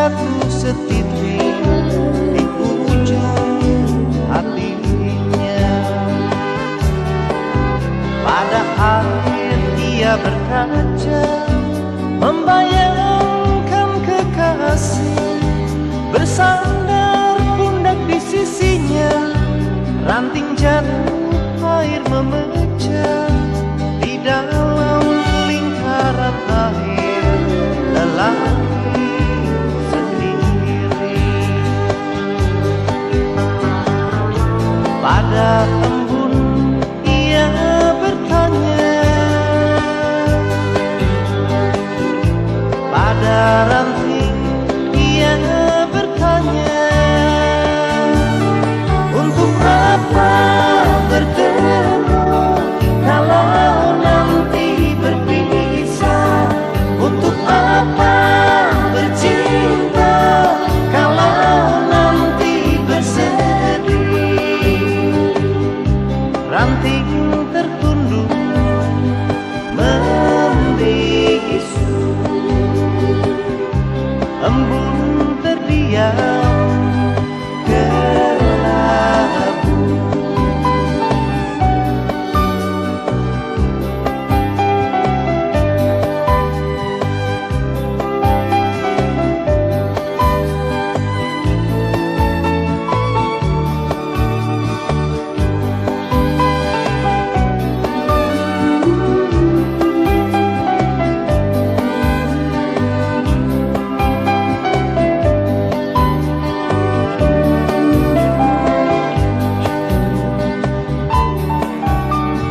jatuh setitik di ujung hatinya. Pada akhir ia berkaca, membayangkan kekasih bersandar pundak di sisinya. Ranting jatuh, air memecah di dalam lingkaran air lelaki sendiri. Pada embun ia bertanya, pada ranting ia bertanya, untuk apa bertemu kalau nanti berpisah? Untuk apa bercinta kalau nanti bersedih? Ranting tertunduk membisu, embun terdiam kelabu.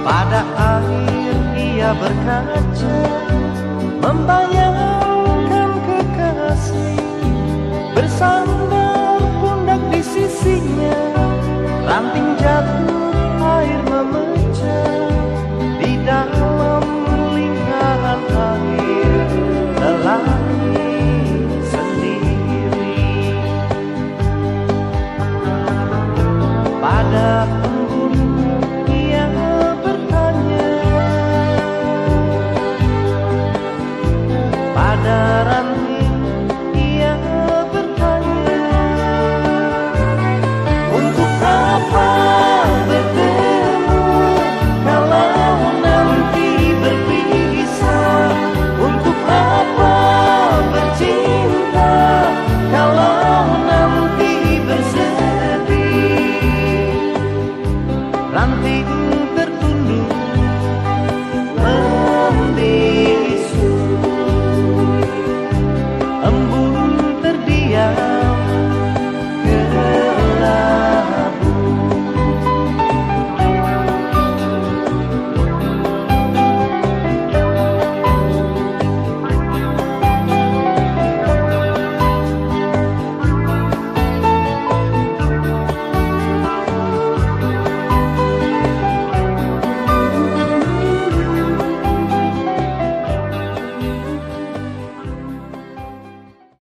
Pada akhir ia berkaca, membayangkan kekasih bersandar pundak di sisinya. Ranting jatuh, air memecah di dalam lingkaran air lelaki sendiri. Pada embun ia bertanya, pada ranting